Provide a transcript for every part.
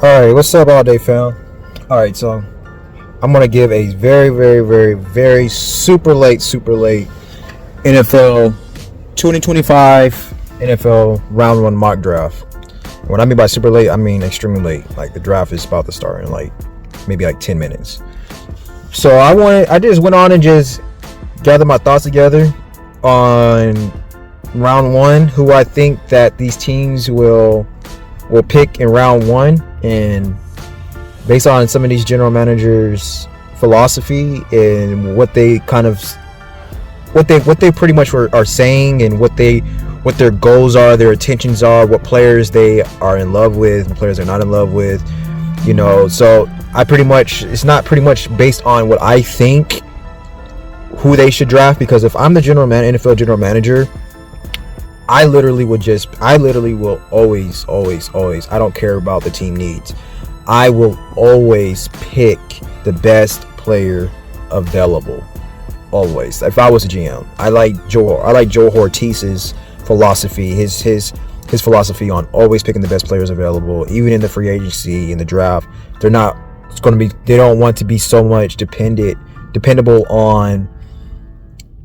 Alright, what's up all day fam? Alright, so I'm gonna give a very super late NFL 2025 NFL round one mock draft. And what I mean by super late, I mean extremely late. Like the draft is about to start in maybe 10 minutes. So I just went on and just gathered my thoughts together on round one, who I think that these teams will pick in round one, and based on some of these general managers' philosophy and what they pretty much are saying, and what their goals are, their intentions are, what players they are in love with, what players they're not in love with, so it's not pretty much based on what I think who they should draft, because if I'm the NFL general manager, I literally will always, I don't care about the team needs, I will always pick the best player available. Always. If I was a GM, I like Joe Hortiz's philosophy, his philosophy on always picking the best players available, even in the free agency, in the draft. They don't want to be so much dependable on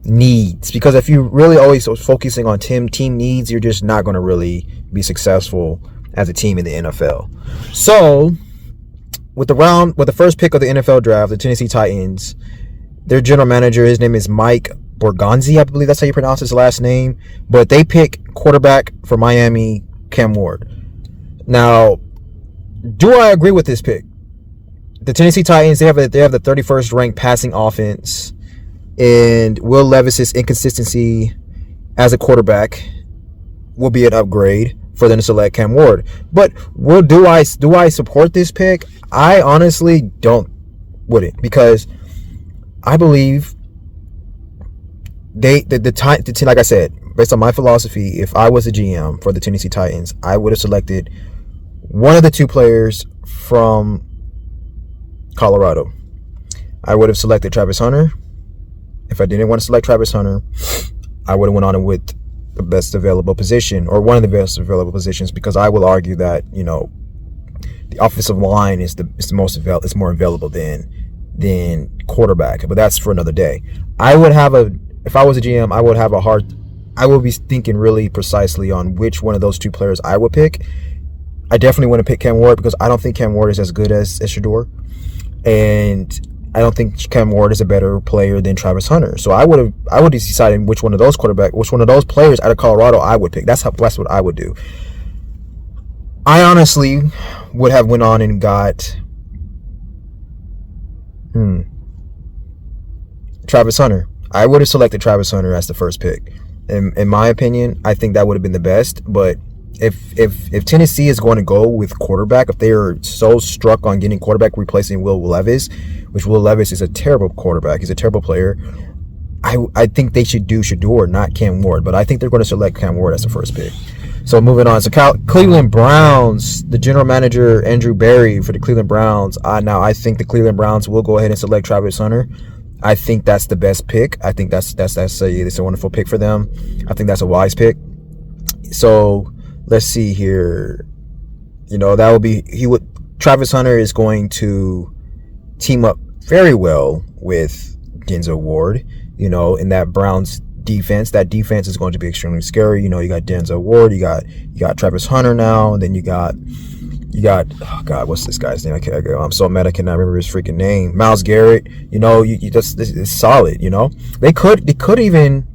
needs, because if you really always focusing on team needs, you're just not going to really be successful as a team in the NFL. So with the first pick of the NFL draft, the Tennessee Titans, their general manager, his name is Mike Borgonzi, I believe that's how you pronounce his last name, but they pick quarterback for Miami, Cam Ward. Now, do I agree with this pick? The Tennessee Titans, they have the 31st ranked passing offense, and Will Levis's inconsistency as a quarterback will be an upgrade for them to select Cam Ward. But do I support this pick? I honestly wouldn't, because I believe like I said, based on my philosophy, if I was a GM for the Tennessee Titans, I would have selected one of the two players from Colorado. I would have selected Travis Hunter. If I didn't want to select Travis Hunter, I would have went on with the best available position, or one of the best available positions, because I will argue that the offensive line is more available than quarterback. But that's for another day. If I was a GM, I would be thinking really precisely on which one of those two players I would pick. I definitely want to pick Cam Ward, because I don't think Cam Ward is as good as Shedeur, and I don't think Cam Ward is a better player than Travis Hunter. So I would have decided which one of those players out of Colorado I would pick. That's what I would do. I honestly would have went on and got Travis Hunter. I would have selected Travis Hunter as the first pick. In my opinion, I think that would have been the best. But if Tennessee is going to go with quarterback, if they are so struck on getting quarterback replacing Will Levis, which Will Levis is a terrible quarterback, he's a terrible player, I think they should do Shedeur, not Cam Ward. But I think they're going to select Cam Ward as the first pick. So moving on. So Cleveland Browns, the general manager Andrew Berry for the Cleveland Browns. I think the Cleveland Browns will go ahead and select Travis Hunter. I think that's the best pick. I think that's a wonderful pick for them. I think that's a wise pick. So let's see here. That would be Travis Hunter is going to team up very well with Denzel Ward. In that Browns defense. That defense is going to be extremely scary. You got Denzel Ward, you got Travis Hunter now, and then you got oh God, what's this guy's name? I'm so mad I cannot remember his freaking name. Myles Garrett. It's solid. They could even,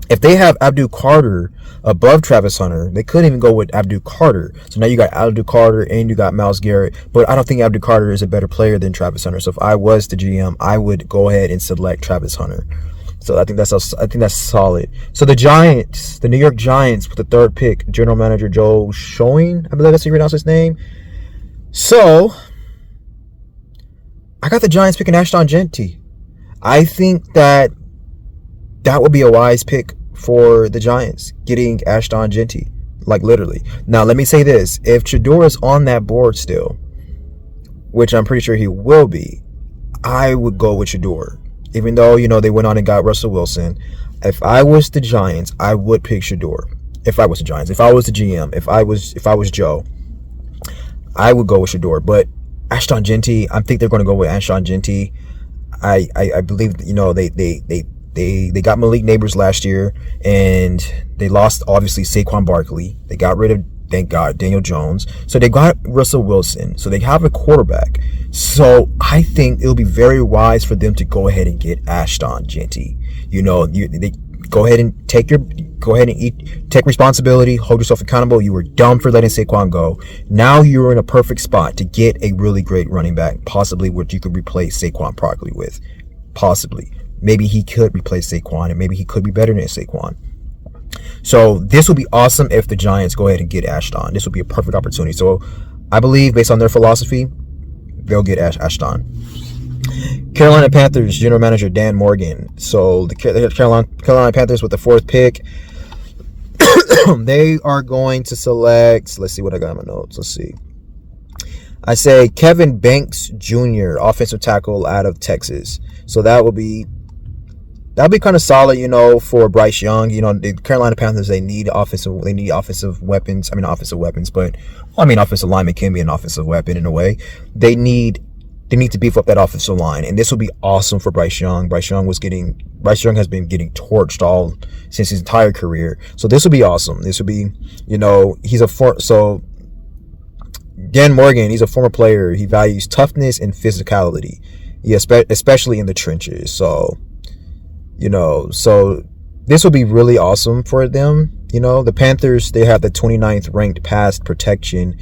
if they have Abdul Carter above Travis Hunter, they could even go with Abdul Carter. So now you got Abdul Carter and you got Myles Garrett, but I don't think Abdul Carter is a better player than Travis Hunter. So if I was the GM, I would go ahead and select Travis Hunter. So I think that's solid. So the New York Giants with the third pick, general manager Joe Schoen, I believe that's how you pronounce his name. So I got the Giants picking Ashton Jeanty. I think that would be a wise pick for the Giants, getting Ashton Jeanty, like literally. Now let me say this: if Shedeur is on that board still, which I'm pretty sure he will be, I would go with Shedeur. Even though, they went on and got Russell Wilson. If I was the Giants, I would pick Shedeur. If I was the Giants. If I was the GM. If I was Joe, I would go with Shedeur, but Ashton Genty, I think they're going to go with Ashton Genty. I believe, they got Malik Neighbors last year, and they lost, obviously, Saquon Barkley. They got rid of, thank God, Daniel Jones. So they got Russell Wilson. So they have a quarterback. So I think it'll be very wise for them to go ahead and get Ashton Genty. They go ahead and take responsibility, hold yourself accountable. You were dumb for letting Saquon go. Now you're in a perfect spot to get a really great running back, possibly what you could replace Saquon Barkley with. Possibly. Maybe he could replace Saquon, and maybe he could be better than Saquon. So this will be awesome if the Giants go ahead and get Ashton. This will be a perfect opportunity. So I believe, based on their philosophy, they'll get Ashton. Carolina Panthers general manager Dan Morgan. So the Carolina Panthers with the 4th pick. They are going to select, let's see what I got in my notes. Let's see. I say Kevin Banks Jr., offensive tackle out of Texas. So that'll be kind of solid, for Bryce Young. The Carolina Panthers, they need offensive weapons. But offensive lineman can be an offensive weapon in a way. They need to beef up that offensive line, and this will be awesome for Bryce Young. Bryce Young has been getting torched all since his entire career. So this will be awesome. This will be, Dan Morgan, he's a former player. He values toughness and physicality, especially in the trenches. So this will be really awesome for them. The Panthers, they have the 29th ranked pass protection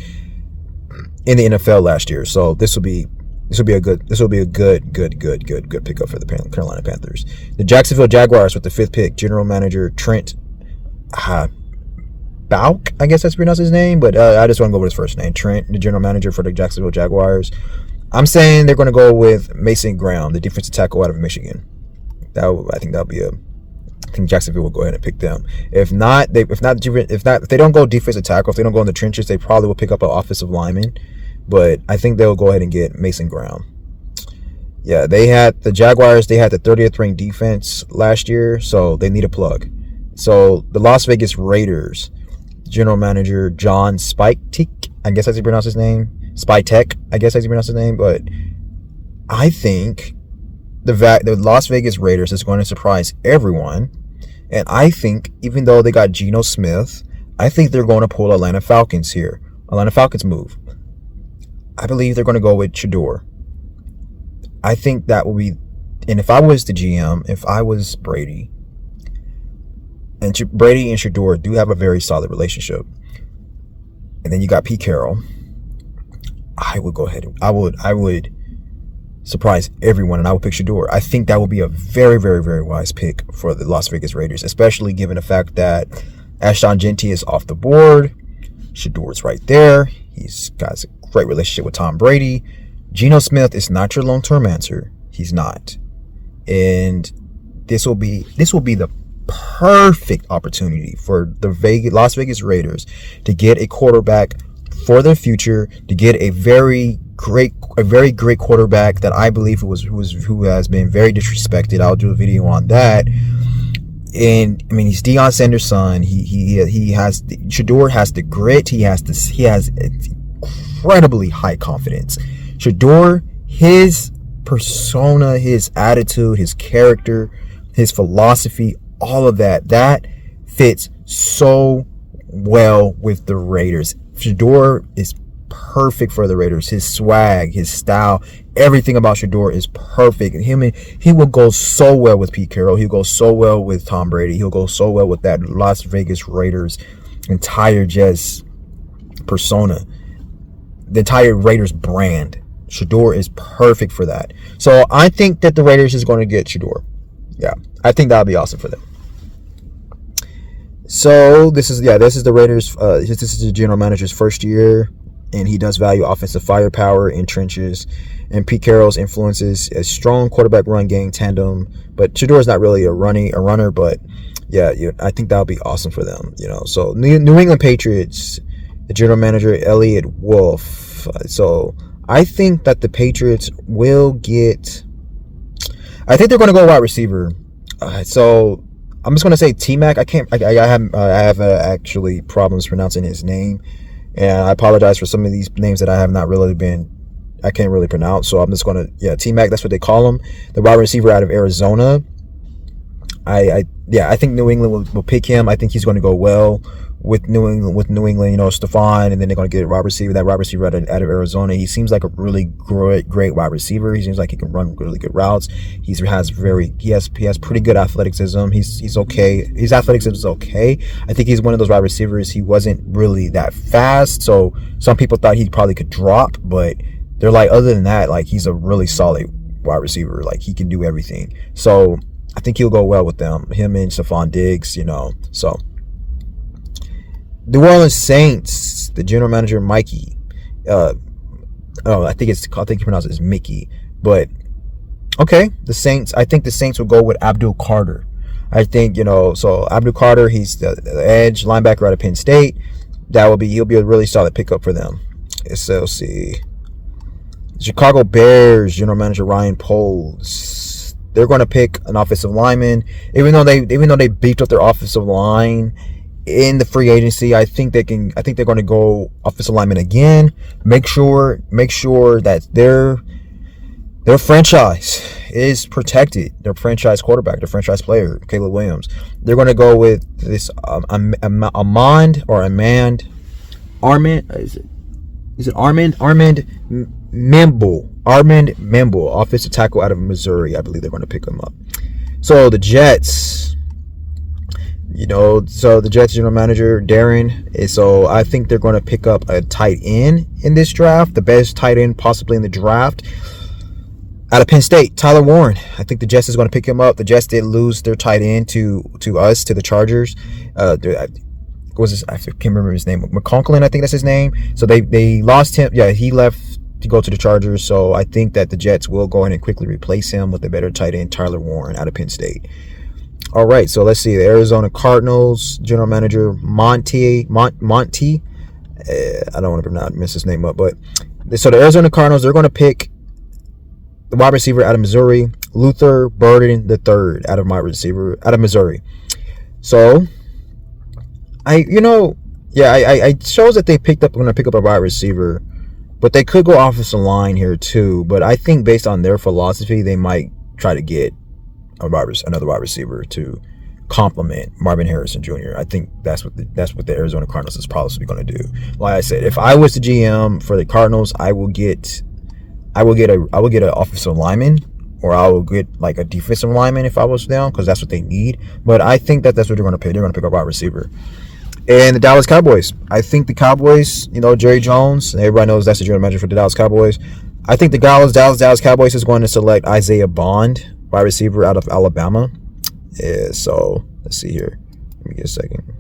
in the NFL last year. So this will be a good pickup for the Carolina Panthers. The Jacksonville Jaguars with the 5th pick, general manager Trent Baalke, I guess that's pronounced his name, but I just want to go with his first name. Trent, the general manager for the Jacksonville Jaguars. I'm saying they're going to go with Mason Graham, the defensive tackle out of Michigan. I think Jacksonville will go ahead and pick them. If they don't go defensive tackle, if they don't go in the trenches, they probably will pick up an offensive lineman. But I think they'll go ahead and get Mason Graham. Yeah, the Jaguars, they had the 30th ranked defense last year, so they need a plug. So the Las Vegas Raiders, general manager John Spytek, I guess that's how you pronounce his name. Spytek, I guess that's how you pronounce his name. But I think the Las Vegas Raiders is going to surprise everyone. And I think, even though they got Geno Smith, I think they're going to pull Atlanta Falcons here. Atlanta Falcons move. I believe they're going to go with Shedeur. I think that will be, and if I was the GM, if I was Brady, and Brady and Shedeur do have a very solid relationship, and then you got Pete Carroll, I would go ahead and I would surprise everyone, and I would pick Shedeur. I think that would be a very, very, very wise pick for the Las Vegas Raiders, especially given the fact that Ashton Genty is off the board. Shedeur's right there. He's got a great relationship with Tom Brady. Geno Smith is not your long-term answer. He's not. And this will be the perfect opportunity for the Las Vegas Raiders to get a quarterback for their future, to get a very great quarterback that I believe who has been very disrespected. I'll do a video on that. And I mean, he's Deion Sanders' son. Shedeur has the grit. He has incredibly high confidence. Shedeur, his persona, his attitude, his character, his philosophy, all of that fits so well with the Raiders. Shedeur is perfect for the Raiders. His swag, his style, everything about Shedeur is perfect. And he will go so well with Pete Carroll. He'll go so well with Tom Brady. He'll go so well with that Las Vegas Raiders entire just persona, the entire Raiders brand. Shedeur is perfect for that. So I think that the Raiders is going to get Shedeur. Yeah, I think that would be awesome for them. So this is the Raiders. This is the general manager's first year, and he does value offensive firepower in trenches. And Pete Carroll's influences a strong quarterback run game tandem. But Shedeur is not really a runner, but yeah, I think that would be awesome for them. So New England Patriots, the general manager Elliott Wolf. So I think that the Patriots will get. I think they're going to go wide receiver. So I'm just going to say T-Mac. I have actually problems pronouncing his name, And I apologize for some of these names that I can't really pronounce. So I'm just going to, T-Mac, that's what they call him. The wide receiver out of Arizona. I think New England will pick him. I think he's going to go well with New England, Stephon, and then they're going to get that wide receiver out of Arizona. He seems like a really great wide receiver. He seems like he can run really good routes. He has pretty good athleticism. He's okay. His athleticism is okay. I think he's one of those wide receivers. He wasn't really that fast, so some people thought he probably could drop, but they're like, other than that, like, he's a really solid wide receiver. Like, he can do everything. So I think he'll go well with them. Him and Stephon Diggs, So New Orleans Saints, the general manager Mikey. I think he pronounced it as Mickey. But okay, the Saints. I think the Saints will go with Abdul Carter. I think so Abdul Carter, he's the edge linebacker out of Penn State. He'll be a really solid pickup for them. So let's see. Chicago Bears general manager Ryan Poles. They're going to pick an offensive lineman, even though they beefed up their offensive line in the free agency. I think they're going to go offensive lineman again. Make sure that their franchise is protected. Their franchise quarterback, their franchise player, Caleb Williams. They're going to go with this Armand Memble, offensive tackle out of Missouri. I believe they're going to pick him up. So the Jets, the Jets general manager Darren. So I think they're going to pick up a tight end in this draft, the best tight end possibly in the draft, out of Penn State, Tyler Warren. I think the Jets is going to pick him up. The Jets did lose their tight end to the Chargers. I can't remember his name. McConklin, I think that's his name. So they lost him. Yeah, he left to go to the Chargers. So I think that the Jets will go ahead and quickly replace him with a better tight end, Tyler Warren, out of Penn State. All right, so let's see. The Arizona Cardinals general manager Monty. I don't want to mess his name up, but so the Arizona Cardinals, they're going to pick the wide receiver out of Missouri, Luther Burden III, out of Missouri. So I shows that they going to pick up a wide receiver, but they could go offensive line here too. But I think based on their philosophy, they might try to get another wide receiver to complement Marvin Harrison Jr. I think that's what the Arizona Cardinals is probably going to do. Like I said, if I was the GM for the Cardinals, I will get an offensive lineman, or I will get like a defensive lineman if I was them, because that's what they need. But I think that's what they're going to pick. They're going to pick up a wide receiver. And the Dallas Cowboys. I think the Cowboys, Jerry Jones, everybody knows that's the general manager for the Dallas Cowboys. I think the Dallas Cowboys is going to select Isaiah Bond, wide receiver out of Alabama. Yeah, so let's see here. Let me get a second.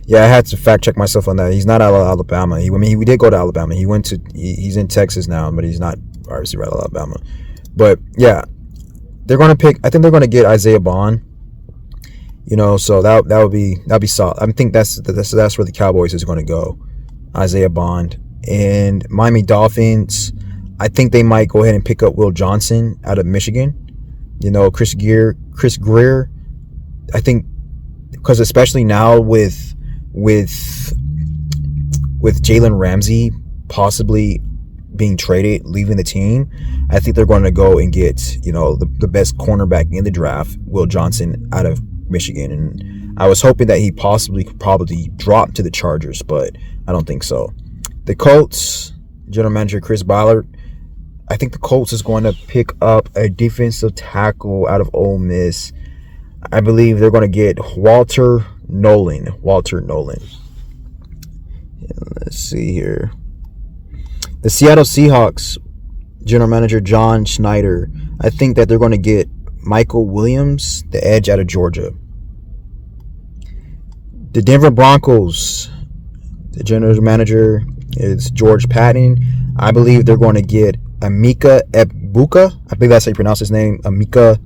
Yeah, I had to fact check myself on that. He's not out of Alabama. We did go to Alabama. He's in Texas now, but he's not obviously out of Alabama. But yeah, they're going to pick. I think they're going to get Isaiah Bond. So that'll be solid. I think that's where the Cowboys is going to go. Isaiah Bond. And Miami Dolphins, I think they might go ahead and pick up Will Johnson out of Michigan. Chris Greer. I think because especially now with Jalen Ramsey possibly being traded, leaving the team, I think they're going to go and get the best cornerback in the draft, Will Johnson out of Michigan. And I was hoping that he could probably drop to the Chargers, but I don't think so. The Colts general manager Chris Ballard, I think the Colts is going to pick up a defensive tackle out of Ole Miss. I believe they're going to get Walter Nolan. Let's see here. The Seattle Seahawks general manager John Schneider. I think that they're going to get Michael Williams, the edge out of Georgia. The Denver Broncos, the general manager is George Patton. I believe they're going to get Emeka Egbuka. I believe that's how you pronounce his name. Emeka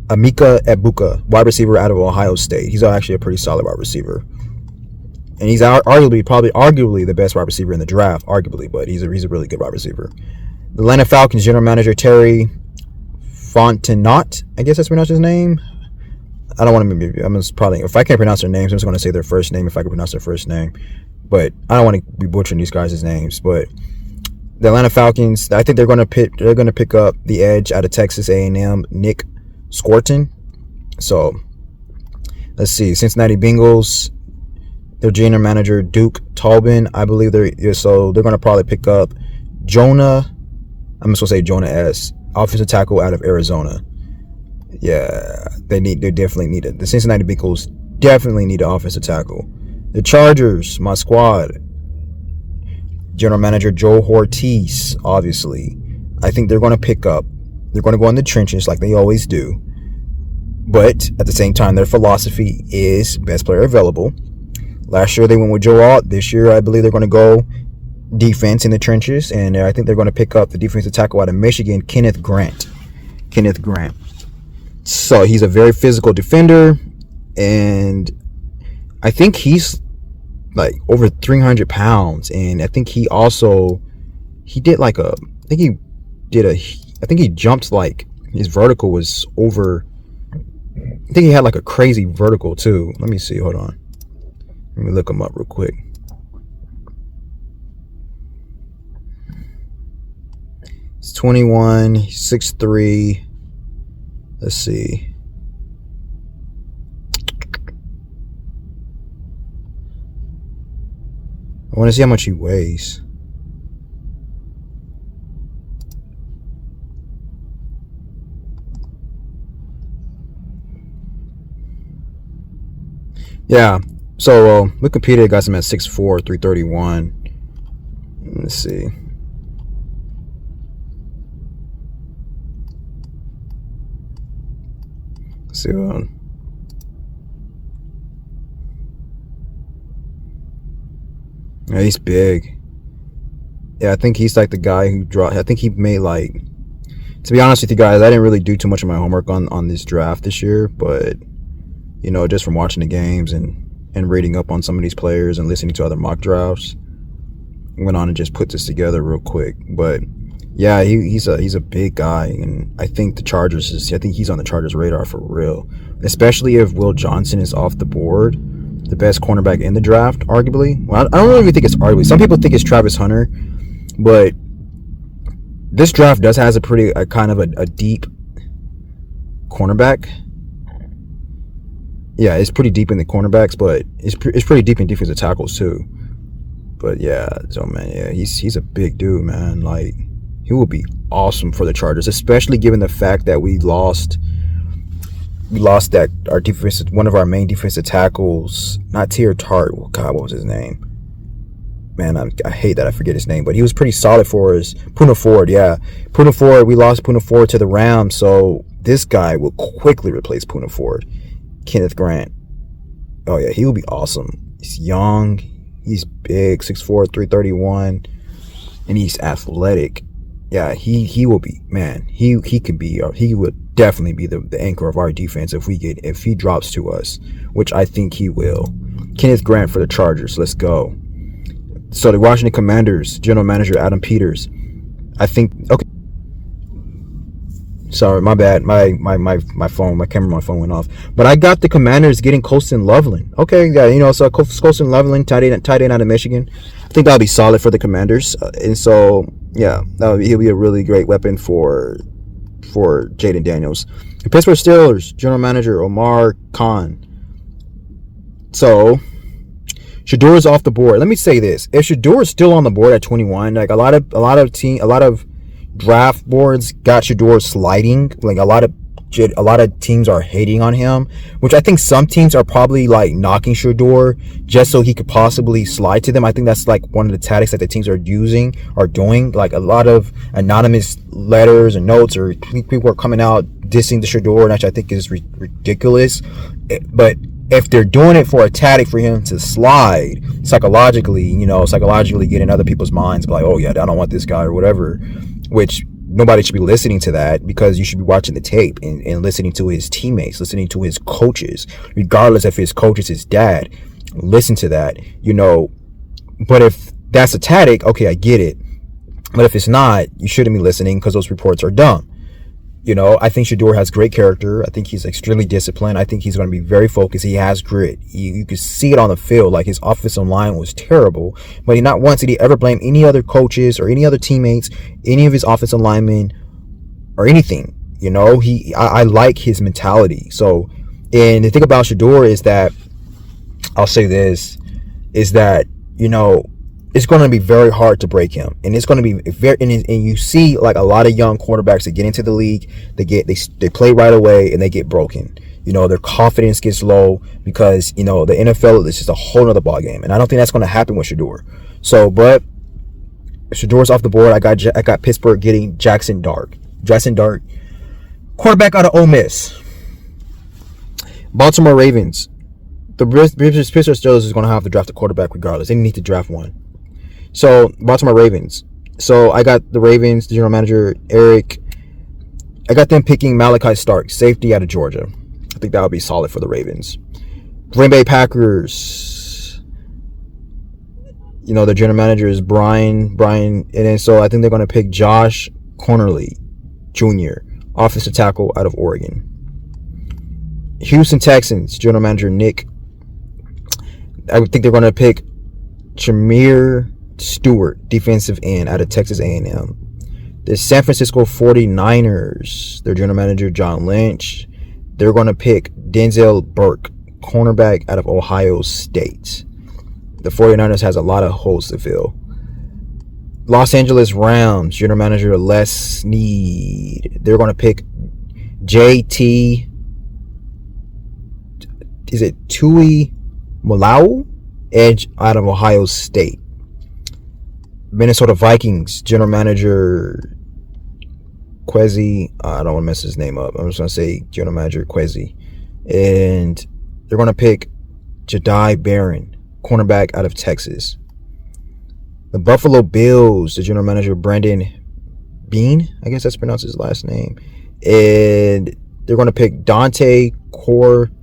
Egbuka, wide receiver out of Ohio State. He's actually a pretty solid wide receiver. and he's arguably the best wide receiver in the draft, arguably, but he's a really good wide receiver. The Atlanta Falcons general manager Terry Fontenot, I guess that's pronounced his name. I don't want to. I'm just probably, if I can't pronounce their names, I'm just going to say their first name if I can pronounce their first name. But I don't want to be butchering these guys' names. But the Atlanta Falcons, I think they're going to pick up the edge out of Texas A&M, Nick Scorton. So let's see, Cincinnati Bengals, their general manager Duke Tobin, I believe they're going to probably pick up Jonah. I'm just going to say Jonah S, offensive tackle out of Arizona. Yeah, they definitely need it. The Cincinnati Bengals definitely need an offensive tackle. The Chargers, my squad, general manager Joe Hortiz, obviously. I think they're going to go in the trenches like they always do. But at the same time, their philosophy is best player available. Last year they went with Joe Alt. This year I believe they're going to go defense in the trenches, and I think they're going to pick up the defensive tackle out of Michigan, Kenneth Grant. So he's a very physical defender, and I think he's like over 300 pounds, and I think he jumped, like his vertical was over, I think he had like a crazy vertical too. Let me see, hold on. Let me look him up real quick. He's 21, 6'3". Let's see. I want to see how much he weighs. Yeah. So Wikipedia got him at 6'4", 331. Let's see. Yeah, he's big. Yeah, I think he's like the guy who dropped. I think he made, like, to be honest with you guys, I didn't really do too much of my homework on this draft this year, but you know, just from watching the games and reading up on some of these players and listening to other mock drafts, went on and just put this together real quick. But yeah, he's a big guy, and I think I think he's on the Chargers radar for real, especially if Will Johnson is off the board, the best cornerback in the draft, arguably. Well, I don't really think it's arguably. Some people think it's Travis Hunter, but this draft has a kind of a deep cornerback. Yeah, it's pretty deep in the cornerbacks, but it's pretty deep in defensive tackles too. But yeah, so man, yeah, he's a big dude, man. Like, he will be awesome for the Chargers, especially given the fact that we lost that our one of our main defensive tackles, not Tier Tart. Oh God, what was his name? Man, I hate that I forget his name, but he was pretty solid for us. Poona Ford, yeah. Poona Ford, we lost Poona Ford to the Rams, so this guy will quickly replace Poona Ford. Kenneth Grant. Oh yeah, he will be awesome. He's young, he's big, 6'4", 331, and he's athletic. Yeah, he will be, man. He would definitely be the anchor of our defense if he drops to us, which I think he will. Kenneth Grant for the Chargers. Let's go. So the Washington Commanders general manager Adam Peters. I think, okay. Sorry, my bad. My phone, my camera on my phone went off. But I got the Commanders getting Colston Loveland. Okay, yeah, you know, so Colston Loveland, tight end out of Michigan. I think that'll be solid for the Commanders. And so, yeah, he'll be a really great weapon for Jaden Daniels. The Pittsburgh Steelers general manager Omar Khan. So Shedeur is off the board. Let me say this: if Shedeur is still on the board at 21, like a lot of draft boards got Shedeur sliding. Like a lot of teams are hating on him, which I think some teams are probably like knocking Shedeur just so he could possibly slide to them. I think that's like one of the tactics that the teams are doing. Like a lot of anonymous letters and notes, or people are coming out dissing the Shedeur, which I think is ridiculous. But if they're doing it for a tactic for him to slide psychologically get in other people's minds, like, oh yeah, I don't want this guy or whatever, which nobody should be listening to that, because you should be watching the tape and listening to his teammates, listening to his coaches, regardless if his coach is his dad. listen to that, but if that's a tactic, okay, I get it. But if it's not, you shouldn't be listening because those reports are dumb. I think Shedeur has great character. I think he's extremely disciplined. I think he's going to be very focused. He has grit. You can see it on the field. Like, his offensive line was terrible, but not once did he ever blame any other coaches or any other teammates, any of his offensive linemen, or anything. I like his mentality. So, and the thing about Shedeur is that, I'll say this, is that, it's going to be very hard to break him, and it's going to be very. And you see, like, a lot of young quarterbacks that get into the league, they play right away and they get broken. Their confidence gets low because the NFL is just a whole other ball game, and I don't think that's going to happen with Shedeur. So, but Shedeur's off the board. I got Pittsburgh getting Jackson Dart, quarterback out of Ole Miss. Baltimore Ravens. The Pittsburgh Steelers is going to have to draft a quarterback regardless. They need to draft one. So, Baltimore Ravens. So, I got the Ravens, the general manager, Eric. I got them picking Malachi Stark, safety out of Georgia. I think that would be solid for the Ravens. Green Bay Packers. The general manager is Brian. And then so I think they're going to pick Josh Cornerly Jr., offensive tackle out of Oregon. Houston Texans, general manager Nick. I would think they're going to pick Jameer Stewart, defensive end out of Texas A&M. The San Francisco 49ers, their general manager John Lynch. They're going to pick Denzel Burke, cornerback out of Ohio State. The 49ers has a lot of holes to fill. Los Angeles Rams, general manager Les Snead. They're going to pick JT. Is it Tui Malau? Edge out of Ohio State. Minnesota Vikings, general manager Kwesi. I don't want to mess his name up. I'm just going to say general manager Kwesi. And they're going to pick Jedi Barron, cornerback out of Texas. The Buffalo Bills, the general manager Brandon Bean. I guess that's pronounced his last name. And they're going to pick Dante Corleone,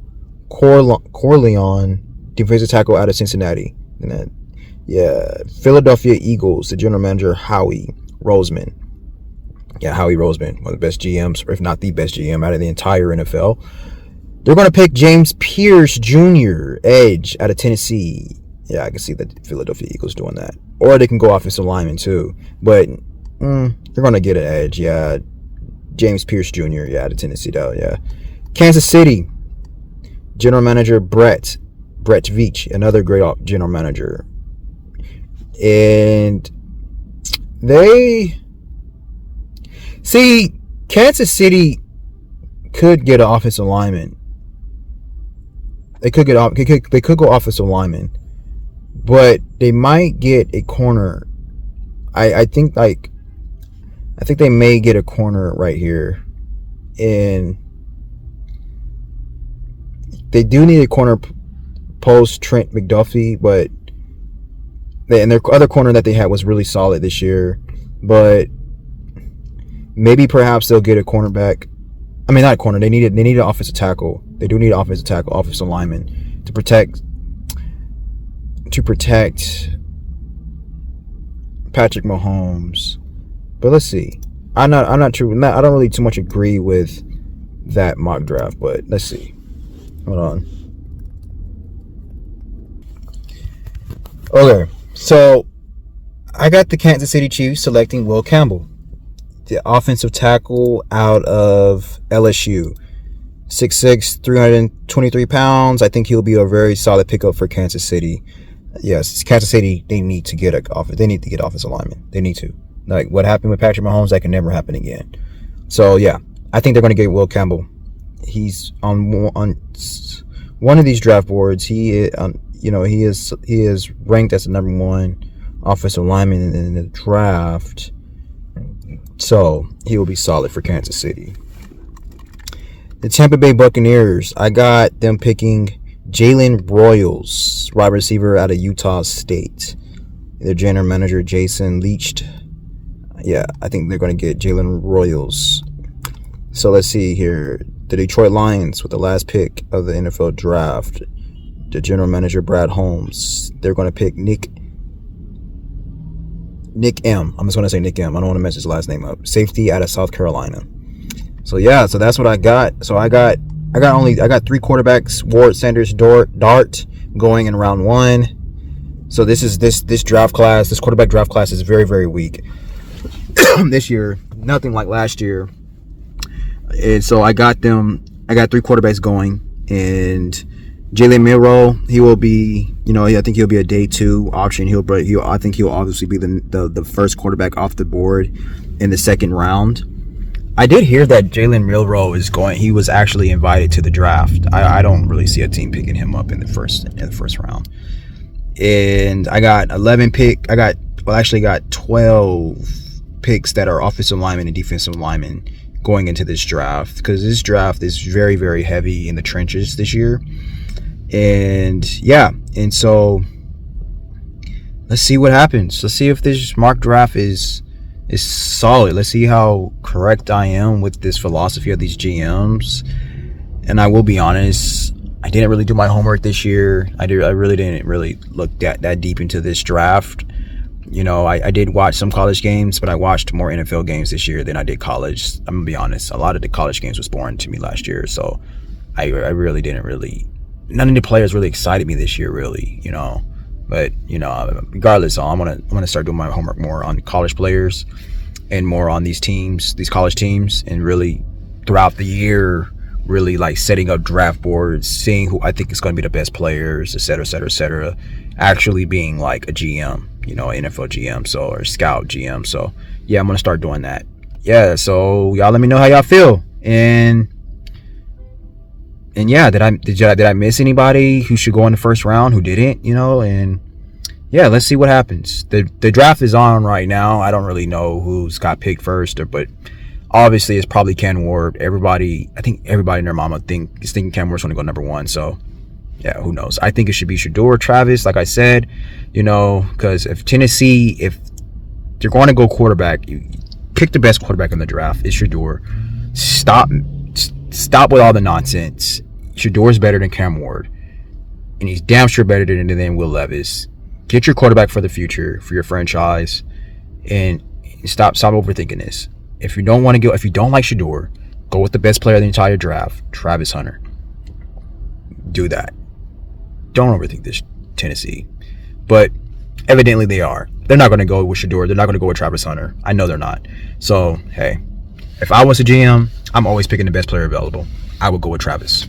defensive tackle out of Cincinnati. And then, Philadelphia Eagles, the general manager Howie Roseman. Howie Roseman, one of the best GMs, or if not the best GM out of the entire NFL. They're going to pick James Pierce Jr., edge out of Tennessee. Yeah, I can see the Philadelphia Eagles doing that. Or they can go offensive lineman too. But they're going to get an edge. Yeah, James Pierce Jr., out of Tennessee though. Yeah. Kansas City, general manager Brett Veach, another great general manager. And Kansas City could get an offensive lineman. They could go offensive lineman, but they might get a corner. I think they may get a corner right here, and they do need a corner post Trent McDuffie, but their other corner that they had was really solid this year, but maybe perhaps they'll get a cornerback. I mean, not a corner. They need an offensive tackle. They do need an offensive tackle, offensive lineman to protect Patrick Mahomes. But let's see. I'm not true. I don't really too much agree with that mock draft, but let's see. Hold on. Okay, so I got the Kansas City Chiefs selecting Will Campbell, the offensive tackle out of LSU. 6'6", 323 pounds. I think he'll be a very solid pickup for Kansas City. Yes, Kansas City, they need to get offensive linemen. They need to. Like what happened with Patrick Mahomes, that can never happen again. So yeah, I think they're going to get Will Campbell. He's on one of these draft boards. He is ranked as the number one offensive lineman in the draft. So he will be solid for Kansas City. The Tampa Bay Buccaneers, I got them picking Jalen Broyles, wide receiver out of Utah State. Their general manager, Jason Leached. Yeah, I think they're going to get Jalen Broyles. So let's see here. The Detroit Lions with the last pick of the NFL draft. the general manager, Brad Holmes. They're going to pick Nick M. I'm just going to say Nick M. I don't want to mess his last name up. Safety out of South Carolina. So yeah, so that's what I got. So I got 3 quarterbacks: Ward, Sanders, Dart, going in round 1. So this draft class, this quarterback draft class is very, very weak this year. Nothing like last year. And so I got 3 quarterbacks going, and Jalen Milroe, he will be, I think he'll be a day 2 option. I think he'll obviously be the first quarterback off the board in the second round. I did hear that Jalen Milroe he was actually invited to the draft. I don't really see a team picking him up in the first round. And I got 12 picks that are offensive linemen and defensive linemen going into this draft, because this draft is very, very heavy in the trenches this year. And so let's see what happens. Let's see if this mock draft is solid. Let's see how correct I am with this philosophy of these GMs. And I will be honest, I didn't really do my homework this year. I really didn't really look that deep into this draft. I did watch some college games, but I watched more NFL games this year than I did college. I'm gonna be honest. A lot of the college games was boring to me last year, so I really didn't really. None of the players really excited me this year, really. But regardless, I'm gonna start doing my homework more on college players and more on these college teams, and really throughout the year, really like setting up draft boards, seeing who I think is going to be the best players, et cetera, et cetera, et cetera. Actually being like a GM, NFL GM, or scout GM. So yeah, I'm gonna start doing that. Yeah, so y'all let me know how y'all feel. And yeah, did I miss anybody who should go in the first round who didn't? And yeah, let's see what happens. The draft is on right now. I don't really know who's got picked first, but obviously it's probably Ken Ward. I think everybody and their mama is thinking Ken Ward's going to go number 1. So yeah, who knows? I think it should be Shedeur, Travis, like I said, because if Tennessee, if you're going to go quarterback, you pick the best quarterback in the draft. It's Shedeur. Stop with all the nonsense. Shedeur's better than Cam Ward, and he's damn sure better than Will Levis. Get your quarterback for the future, for your franchise, and stop overthinking this. If you don't like Shedeur, go with the best player of the entire draft, Travis Hunter. Do that. Don't overthink this, Tennessee. But evidently they are. They're not going to go with Shedeur. They're not going to go with Travis Hunter. I know they're not. So, hey, if I was a GM, I'm always picking the best player available. I would go with Travis.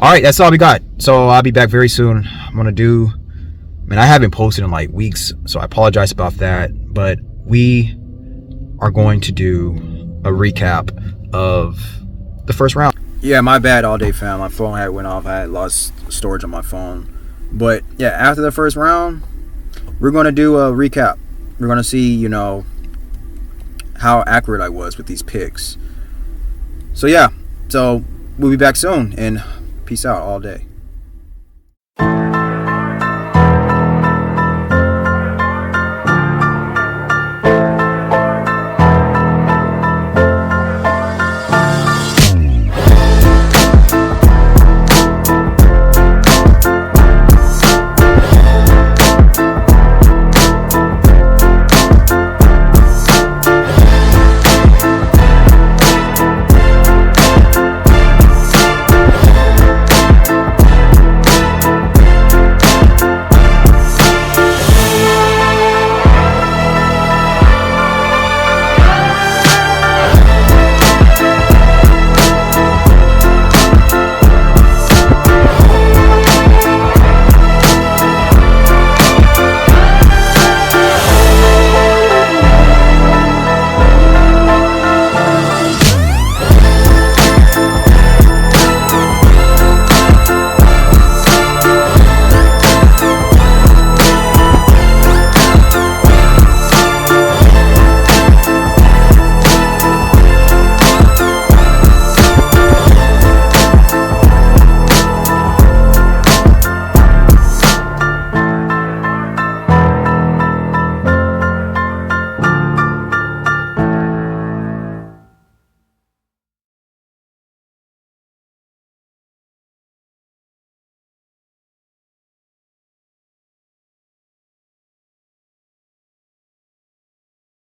All right, that's all we got. So I'll be back very soon. I haven't posted in like weeks, so I apologize about that. But we are going to do a recap of the first round. Yeah, my bad all day, fam. My phone had went off. I had lost storage on my phone. But yeah, after the first round, we're going to do a recap. We're going to see, how accurate I was with these picks. So yeah, we'll be back soon, and peace out all day.